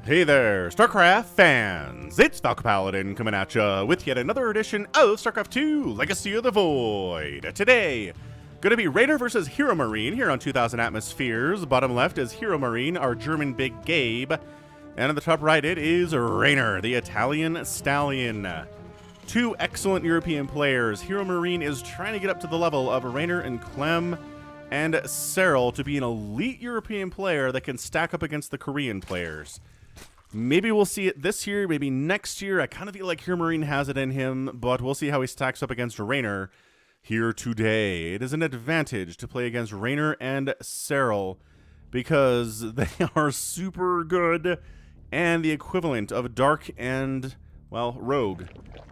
Hey there, StarCraft fans! It's Falcon Paladin coming at ya with yet another edition of StarCraft 2 Legacy of the Void. Today, gonna be REYNOR versus Hero Marine here on 2000 Atmospheres. Bottom left is Hero Marine, our German big GABE. And on the top right, it is REYNOR, the Italian stallion. Two excellent European players. Hero Marine is trying to get up to the level of REYNOR and Clem and Cyril to be an elite European player that can stack up against the Korean players. Maybe we'll see it this year, maybe next year. I kind of feel like Hero Marine has it in him, but we'll see how he stacks up against REYNOR here today. It is an advantage to play against REYNOR and Cyril because they are super good and the equivalent of Dark and, well, Rogue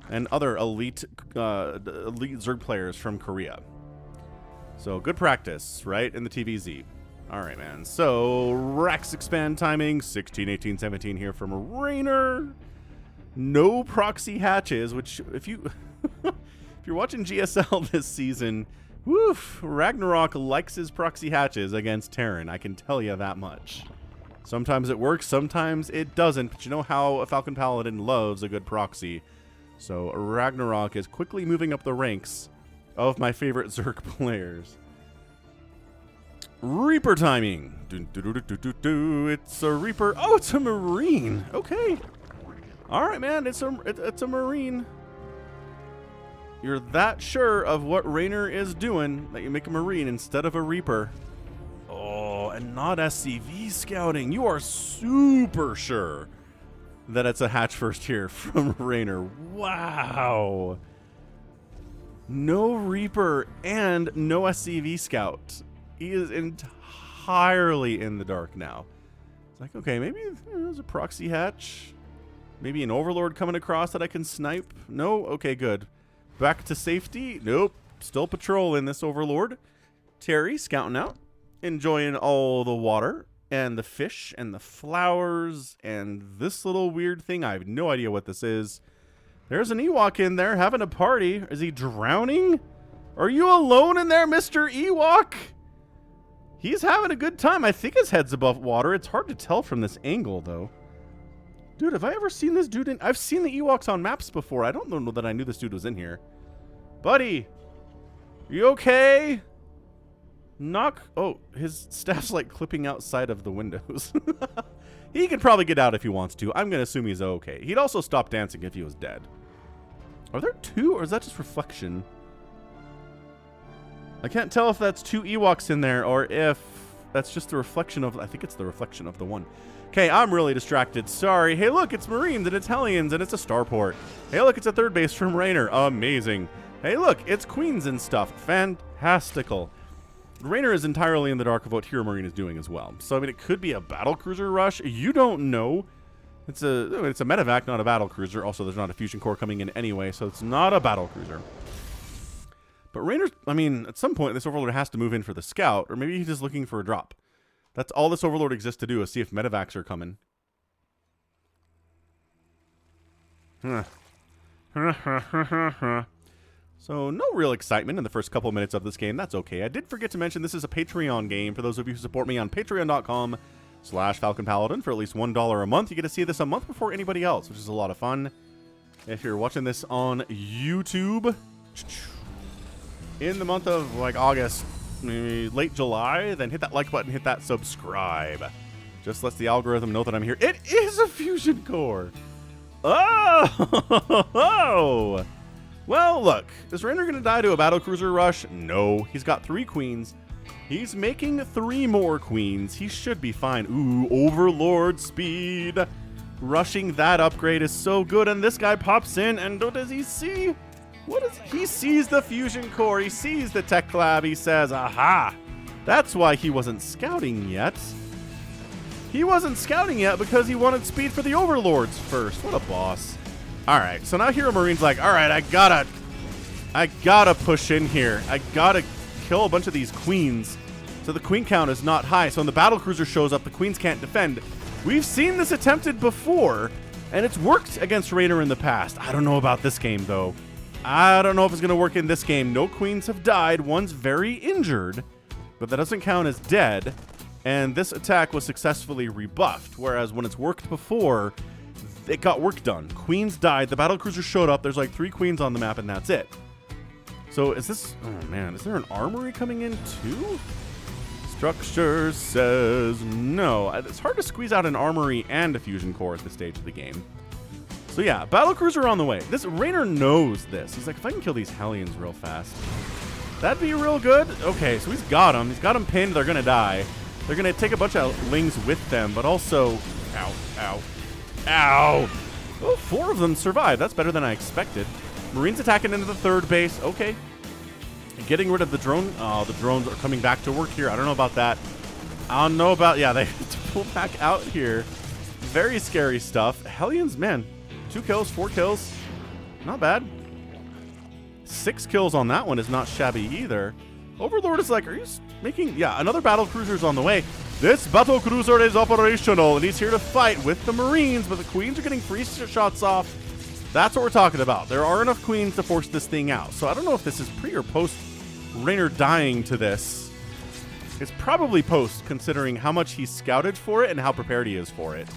and other elite Zerg players from Korea. So good practice, right, in the TVZ. All right, man. So, Rax expand timing, 16, 18, 17 here from REYNOR. No proxy hatches, which, if you if you're watching GSL this season, woof, Ragnarok likes his proxy hatches against Terran. I can tell you that much. Sometimes it works, sometimes it doesn't, but you know how a Falcon Paladin loves a good proxy. So, Ragnarok is quickly moving up the ranks of my favorite Zerg players. Reaper timing. It's a Reaper. Oh, it's a Marine. Okay. All right, man. It's a Marine. You're that sure of what REYNOR is doing that you make a Marine instead of a Reaper. Oh, and not SCV scouting. You are super sure that it's a hatch first here from REYNOR. Wow. No Reaper and no SCV scout. He is entirely in the dark now. It's like, okay, maybe there's a proxy hatch. Maybe an Overlord coming across that I can snipe. No? Okay, good. Back to safety? Nope. Still patrolling this Overlord. Terry scouting out. Enjoying all the water and the fish and the flowers and this little weird thing. I have no idea what this is. There's an Ewok in there having a party. Is he drowning? Are you alone in there, Mr. Ewok? He's having a good time. I think his head's above water. It's hard to tell from this angle, though. Dude, have I ever seen this dude in... I've seen the Ewoks on maps before. I don't know that I knew this dude was in here. Buddy! You okay? Knock... Oh, his staff's, like, clipping outside of the windows. He could probably get out if he wants to. I'm going to assume he's okay. He'd also stop dancing if he was dead. Are there two, or is that just reflection? I can't tell if that's two Ewoks in there or if that's just the reflection of... I think it's the reflection of the one. Okay, I'm really distracted. Sorry. Hey, look, it's Marines and Italians and it's a starport. Hey, look, it's a third base from REYNOR. Amazing. Hey, look, it's Queens and stuff. Fantastical. REYNOR is entirely in the dark of what Hero Marine is doing as well. So, I mean, it could be a battlecruiser rush. You don't know. It's a medevac, not a battlecruiser. Also, there's not a fusion core coming in anyway, so it's not a battlecruiser. But REYNOR, I mean, at some point, this Overlord has to move in for the scout, or maybe he's just looking for a drop. That's all this Overlord exists to do, is see if medevacs are coming. So, no real excitement in the first couple minutes of this game. That's okay. I did forget to mention this is a Patreon game. For those of you who support me on patreon.com/FalconPaladin for at least $1 a month, you get to see this a month before anybody else, which is a lot of fun. If you're watching this on YouTube... in the month of, like, August, maybe late July, then hit that like button, hit that subscribe. Just lets the algorithm know that I'm here. It is a fusion core. Oh! Well, look. Is REYNOR going to die to a battlecruiser rush? No. He's got 3 queens. He's making 3 more queens. He should be fine. Ooh, Overlord speed. Rushing that upgrade is so good, and this guy pops in, and what does he see? He sees the fusion core, he sees the tech lab, he says, aha! That's why he wasn't scouting yet. He wasn't scouting yet because he wanted speed for the Overlords first. What a boss. Alright, so now Hero Marine's like, alright, I gotta push in here. I gotta kill a bunch of these queens. So the queen count is not high. So when the battlecruiser shows up, the queens can't defend. We've seen this attempted before, and it's worked against REYNOR in the past. I don't know about this game, though. I don't know if it's going to work in this game. No queens have died. One's very injured, but that doesn't count as dead. And this attack was successfully rebuffed, whereas when it's worked before, it got work done. Queens died, the battlecruiser showed up, there's like 3 queens on the map, and that's it. So is this... Oh man, is there an armory coming in too? Structure says no. It's hard to squeeze out an armory and a fusion core at this stage of the game. So yeah, battlecruiser on the way. This REYNOR knows this. He's like, if I can kill these Hellions real fast, that'd be real good. Okay, so he's got them. He's got them pinned. They're going to die. They're going to take a bunch of lings with them, but also... Ow, ow, ow. Oh, 4 of them survived. That's better than I expected. Marines attacking into the 3rd base. Okay. Getting rid of the drone. Oh, the drones are coming back to work here. I don't know about that. I don't know about... Yeah, they have to pull back out here. Very scary stuff. Hellions, man. 2 kills, 4 kills. Not bad. 6 kills on that one is not shabby either. Overlord is like, are you making... Yeah, another battlecruiser's on the way. This battlecruiser is operational, and he's here to fight with the Marines, but the Queens are getting free shots off. That's what we're talking about. There are enough Queens to force this thing out. So I don't know if this is pre or post REYNOR dying to this. It's probably post, considering how much he's scouted for it and how prepared he is for it.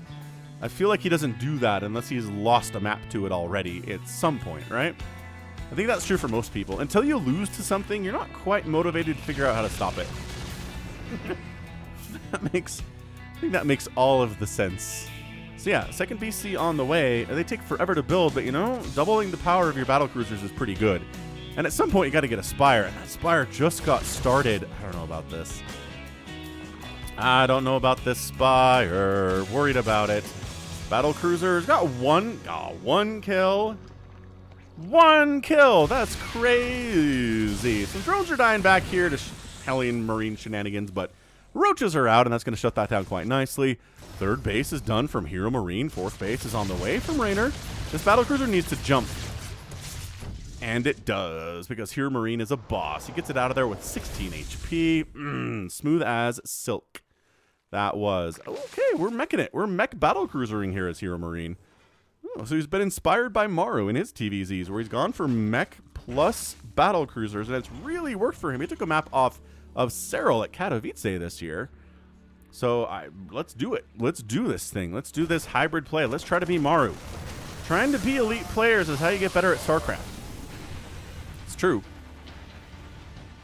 I feel like he doesn't do that unless he's lost a map to it already at some point, right? I think that's true for most people. Until you lose to something, you're not quite motivated to figure out how to stop it. I think that makes all of the sense. So yeah, 2nd BC on the way. They take forever to build, but you know, doubling the power of your battlecruisers is pretty good. And at some point, you got to get a Spire, and that Spire just got started. I don't know about this. I don't know about this Spire. Worried about it. Battlecruisers got 1 kill. 1 kill. That's crazy. Some drones are dying back here to Hellion Marine shenanigans, but roaches are out, and that's going to shut that down quite nicely. 3rd base is done from Hero Marine. 4th base is on the way from REYNOR. This battlecruiser needs to jump. And it does, because Hero Marine is a boss. He gets it out of there with 16 HP. Smooth as silk. That was... Okay, we're meching it. We're mech battlecruisering here as Hero Marine. Oh, so he's been inspired by MARU in his TVZs, where he's gone for mech plus battlecruisers, and it's really worked for him. He took a map off of Serral at Katowice this year. So let's do it. Let's do this thing. Let's do this hybrid play. Let's try to be MARU. Trying to be elite players is how you get better at StarCraft. It's true.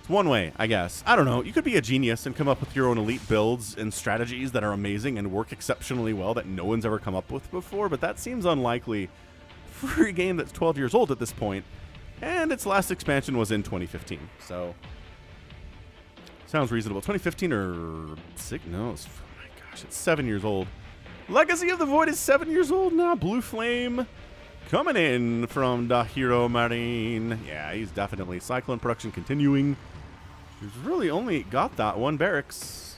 It's one way, I guess. I don't know. You could be a genius and come up with your own elite builds and strategies that are amazing and work exceptionally well that no one's ever come up with before, but that seems unlikely for a game that's 12 years old at this point, and its last expansion was in 2015, so sounds reasonable. 2015 or 6? No, oh my gosh, it's 7 years old. Legacy of the Void is 7 years old now. Blue Flame coming in from the Hero Marine. Yeah, he's definitely Cyclone production continuing. He's really only got that 1 barracks.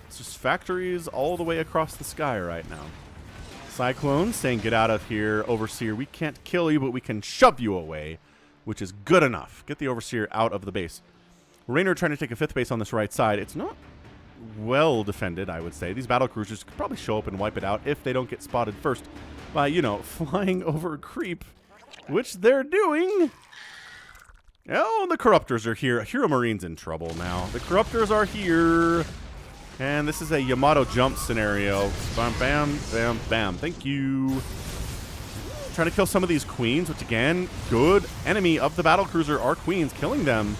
It's just factories all the way across the sky right now. Cyclone saying, get out of here, Overseer. We can't kill you, but we can shove you away, which is good enough. Get the Overseer out of the base. REYNOR trying to take a 5th base on this right side. It's not well defended, I would say. These battlecruisers could probably show up and wipe it out if they don't get spotted first by, you know, flying over creep, which they're doing. Oh, the Corruptors are here. Hero Marine's in trouble now. The Corruptors are here. And this is a Yamato jump scenario. Bam, bam, bam, bam. Thank you. Trying to kill some of these queens, which again, good enemy of the battlecruiser are queens, killing them.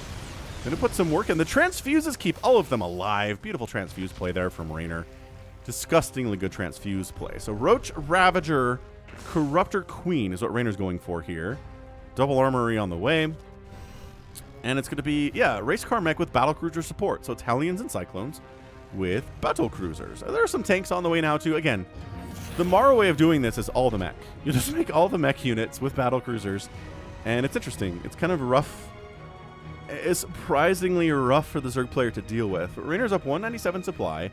Gonna put some work in. The transfuses keep all of them alive. Beautiful transfuse play there from REYNOR. Disgustingly good transfuse play. So Roach, Ravager, Corruptor, Queen is what REYNOR's going for here. Double armory on the way. And it's going to be, yeah, race car mech with battlecruiser support. So it's Hellions and Cyclones with battlecruisers. There are some tanks on the way now too. Again, the MARU way of doing this is all the mech. You just make all the mech units with battlecruisers. And it's interesting. It's kind of rough. It's surprisingly rough for the Zerg player to deal with. But REYNOR's up 197 supply.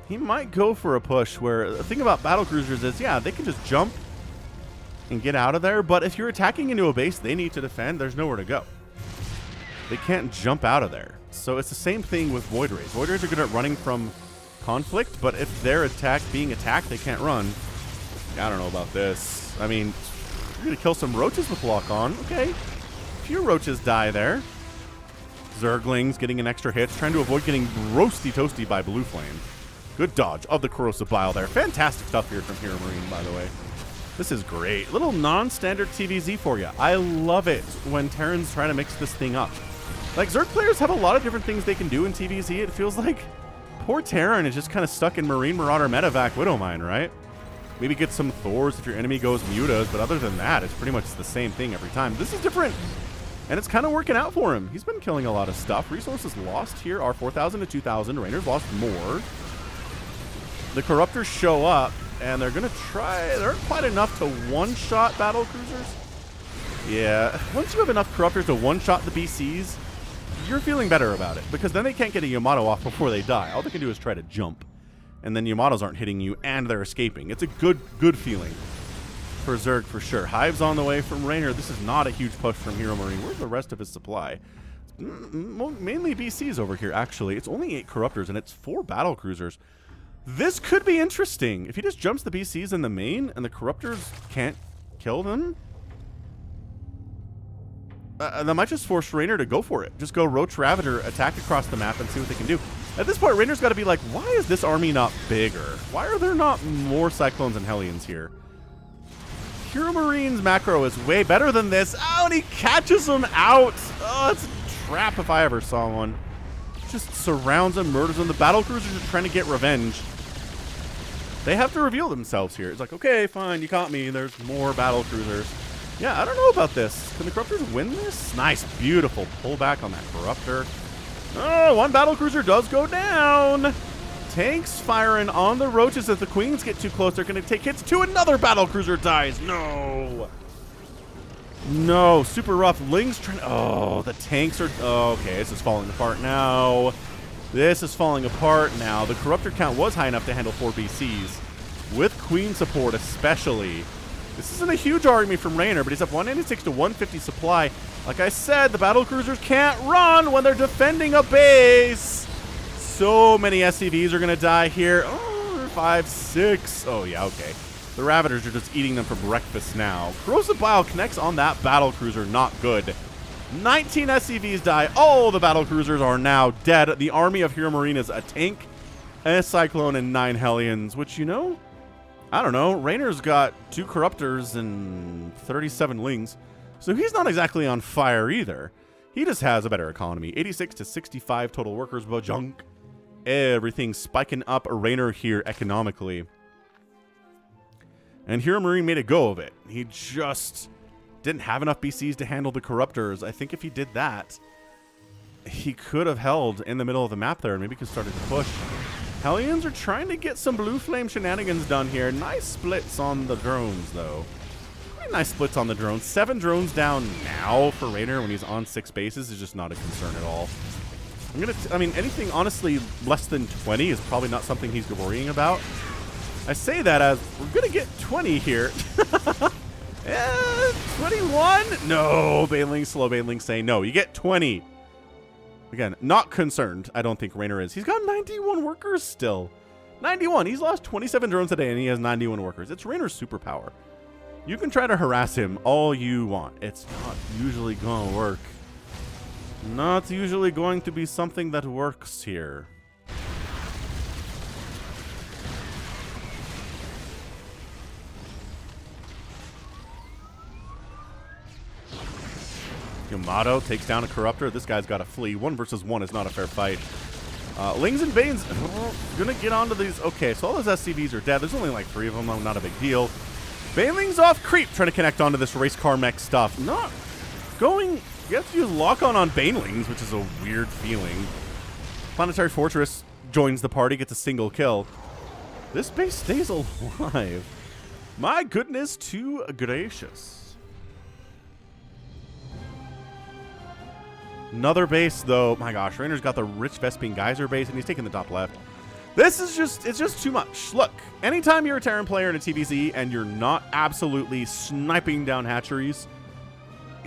He might go for a push where the thing about battlecruisers is, yeah, they can just jump and get out of there. But if you're attacking into a base they need to defend, there's nowhere to go. They can't jump out of there. So it's the same thing with Void Rays. Void Rays are good at running from conflict, but if they're being attacked, they can't run. I don't know about this. I mean, you're going to kill some roaches with lock on. Okay. A few roaches die there. Zerglings getting an extra hit, trying to avoid getting roasty toasty by Blue Flame. Good dodge of the Corrosive Bile there. Fantastic stuff here from Hero Marine, by the way. This is great. Little non-standard TVZ for you. I love it when Terrans try to mix this thing up. Like, Zerg players have a lot of different things they can do in TVZ. It feels like poor Terran is just kind of stuck in Marine Marauder Medevac Widowmine, right? Maybe get some Thors if your enemy goes Mutas, but other than that, it's pretty much the same thing every time. This is different, and it's kind of working out for him. He's been killing a lot of stuff. Resources lost here are 4,000 to 2,000. Reynor's lost more. The Corruptors show up, and they're going to try. There aren't quite enough to one-shot battle cruisers. Yeah, once you have enough Corruptors to one-shot the BCs, you're feeling better about it, because then they can't get a Yamato off before they die. All they can do is try to jump, and then Yamatos aren't hitting you, and they're escaping. It's a good feeling for Zerg for sure. Hive's on the way from Reynor. This is not a huge push from Hero Marine. Where's the rest of his supply? Mainly BCs over here, actually. It's only 8 Corruptors, and it's 4 battle cruisers. This could be interesting. If he just jumps the BCs in the main, and the Corruptors can't kill them, that might just force Reynor to go for it. Just go Roach Ravager, attack across the map, and see what they can do. At this point, Reynor's got to be like, why is this army not bigger? Why are there not more Cyclones and Hellions here? Hero Marine's macro is way better than this. Oh, and he catches them out. Oh, it's a trap if I ever saw one. Just surrounds them, murders them. The battle cruisers are trying to get revenge. They have to reveal themselves here. It's like, okay, fine, you caught me. There's more battle cruisers. Yeah, I don't know about this. Can the Corruptors win this? Nice, beautiful pullback on that Corruptor. Oh, one battle cruiser does go down. Tanks firing on the Roaches. If the Queens get too close, they're going to take hits to another battle cruiser dies. No. No, super rough. Ling's trying to... Oh, the tanks are... Oh, okay, this is falling apart now. This is falling apart now. The Corruptor count was high enough to handle 4 BCs. With Queen support especially. This isn't a huge army from Reynor, but he's up 196 to 150 supply. Like I said, the battle cruisers can't run when they're defending a base. So many SCVs are going to die here. Oh, 5, 6. Oh, yeah, okay. The Ravagers are just eating them for breakfast now. Corrosive Bile connects on that battle cruiser. Not good. 19 SCVs die. All the battle cruisers are now dead. The army of Hero Marine is a tank, a Cyclone, and 9 Hellions, which, you know, I don't know. Reynor's got 2 Corruptors and 37 Lings, so he's not exactly on fire either. He just has a better economy. 86 to 65 total workers, bojunk. Everything spiking up Reynor here economically. And Hero Marine made a go of it. He just didn't have enough BCs to handle the Corruptors. I think if he did that, he could have held in the middle of the map there and maybe could started to push. Hellions are trying to get some Blue Flame shenanigans done here. Nice splits on the drones, though. Pretty nice splits on the drones. 7 drones down now for Reynor when he's on 6 bases is just not a concern at all. I mean, anything honestly less than 20 is probably not something he's worrying about. I say that as we're going to get 20 here. 21? No, Baneling, slow Baneling saying no. You get 20. Again, not concerned. I don't think Reynor is. He's got 91 workers still. 91. He's lost 27 drones a day, and he has 91 workers. It's Reynor's superpower. You can try to harass him all you want. It's not usually going to work. Not usually going to be something that works here. Yamato takes down a Corruptor. This guy's got to flee. 1 versus 1 is not a fair fight. Lings and Banes gonna get onto these. Okay, so all those SCVs are dead. There's only like 3 of them, though. Not a big deal. Baneling's off creep, trying to connect onto this race car mech stuff. Not going... You have to use lock-on Banelings, which is a weird feeling. Planetary Fortress joins the party, gets a single kill. This base stays alive. My goodness, too gracious. Another base, though. My gosh, Reynor's got the Rich Vespine Geyser base, and he's taking the top left. This is just, it's just too much. Look, anytime you're a Terran player in a TVZ and you're not absolutely sniping down hatcheries,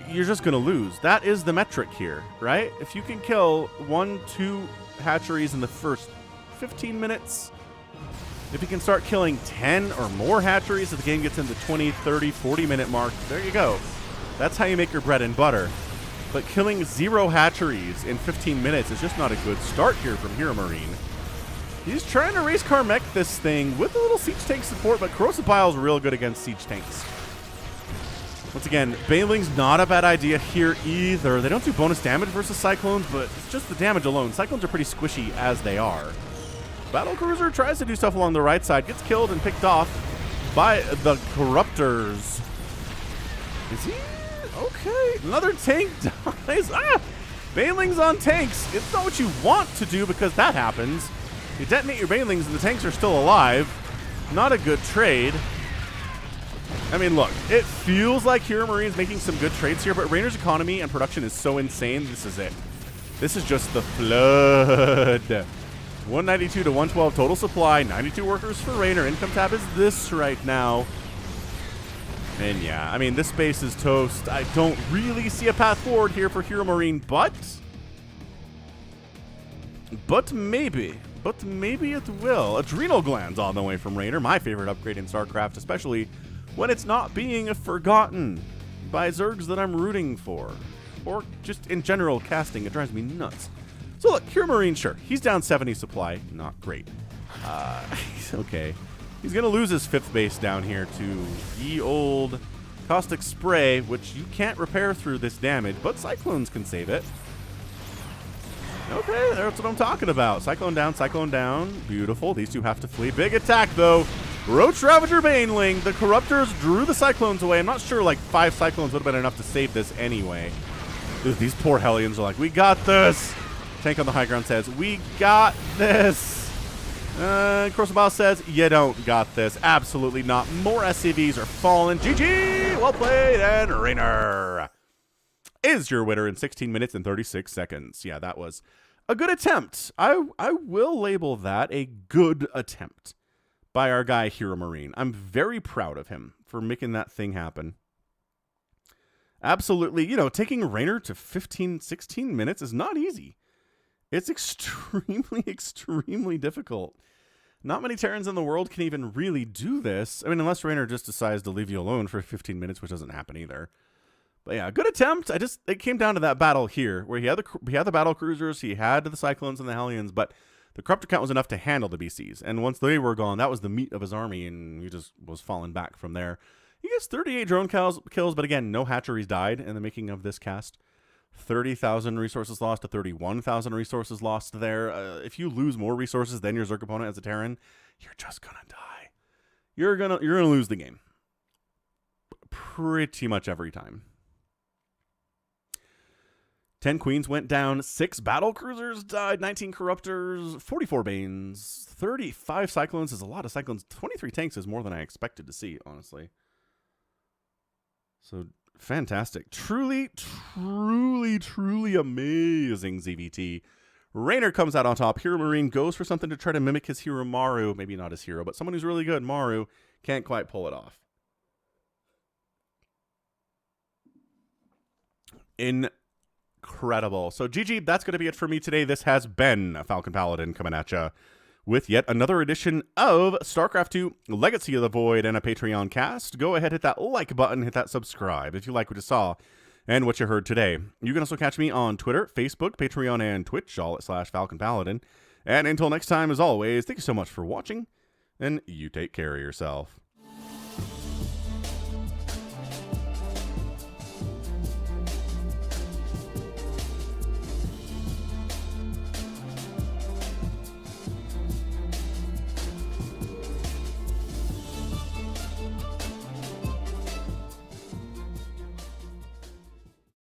you're just going to lose. That is the metric here, right? If you can kill 1, 2 hatcheries in the first 15 minutes, if you can start killing 10 or more hatcheries as the game gets into 20, 30, 40-minute mark, there you go. That's how you make your bread and butter. But killing 0 hatcheries in 15 minutes is just not a good start here from Hero Marine. He's trying to race car mech this thing with a little siege tank support, but Corrosive Bile is real good against siege tanks. Once again, Baneling's not a bad idea here either. They don't do bonus damage versus Cyclones, but it's just the damage alone. Cyclones are pretty squishy as they are. Battlecruiser tries to do stuff along the right side, gets killed and picked off by the Corruptors. Is he? Okay, another tank dies. Ah! Banelings on tanks. It's not what you want to do because that happens. You detonate your Banelings and the tanks are still alive. Not a good trade. I mean, look, it feels like Hero Marine's making some good trades here, but Reynor's economy and production is so insane. This is it. This is just the flood. 192 to 112 total supply, 92 workers for Reynor. Income tab is this right now. And yeah, I mean, this space is toast. I don't really see a path forward here for Hero Marine, but maybe it will. Adrenal glands on the way from Reynor, my favorite upgrade in StarCraft, especially when it's not being forgotten by Zergs that I'm rooting for, or just in general casting. It drives me nuts. So look, Hero Marine, sure, he's down 70 supply, not great. He's okay. He's gonna lose his 5th base down here to ye old Caustic Spray, which you can't repair through this damage, but Cyclones can save it. Okay, that's what I'm talking about. Cyclone down, beautiful. These two have to flee. Big attack though. Roach Ravager Baneling. The Corruptors drew the Cyclones away. I'm not sure like 5 Cyclones would have been enough to save this anyway. Dude, these poor Hellions are like, we got this. Tank on the high ground says, we got this. Corrosive Bile says, you don't got this. Absolutely not. More SCVs are falling. GG! Well played, and Reynor is your winner in 16 minutes and 36 seconds. Yeah, that was a good attempt. I will label that a good attempt by our guy Hero Marine. I'm very proud of him for making that thing happen. Absolutely, you know, taking Reynor to 15, 16 minutes is not easy. It's extremely, extremely difficult. Not many Terrans in the world can even really do this. I mean, unless Reynor just decides to leave you alone for 15 minutes, which doesn't happen either. But yeah, good attempt. It came down to that battle here, where he had the battle cruisers, he had the Cyclones and the Hellions, but the Corruptor count was enough to handle the BCs. And once they were gone, that was the meat of his army, and he just was falling back from there. He gets 38 drone kills, but again, no hatcheries died in the making of this cast. 30,000 resources lost to 31,000 resources lost there. If you lose more resources than your Zerg opponent as a Terran, you're just gonna die. You're gonna lose the game. Pretty much every time. 10 Queens went down, 6 Battle Cruisers died, 19 Corruptors, 44 Banes, 35 Cyclones is a lot of Cyclones. 23 tanks is more than I expected to see, honestly. So fantastic. Truly, truly, truly amazing ZVT. Reynor comes out on top. Hero Marine goes for something to try to mimic his hero MARU. Maybe not his hero, but someone who's really good. MARU can't quite pull it off. Incredible. So GG, that's going to be it for me today. This has been Falcon Paladin coming at you with yet another edition of StarCraft 2 Legacy of the Void and a Patreon cast. Go ahead, hit that like button, hit that subscribe if you like what you saw and what you heard today. You can also catch me on Twitter, Facebook, Patreon, and Twitch, all at /Falcon Paladin. And until next time, as always, thank you so much for watching, and you take care of yourself.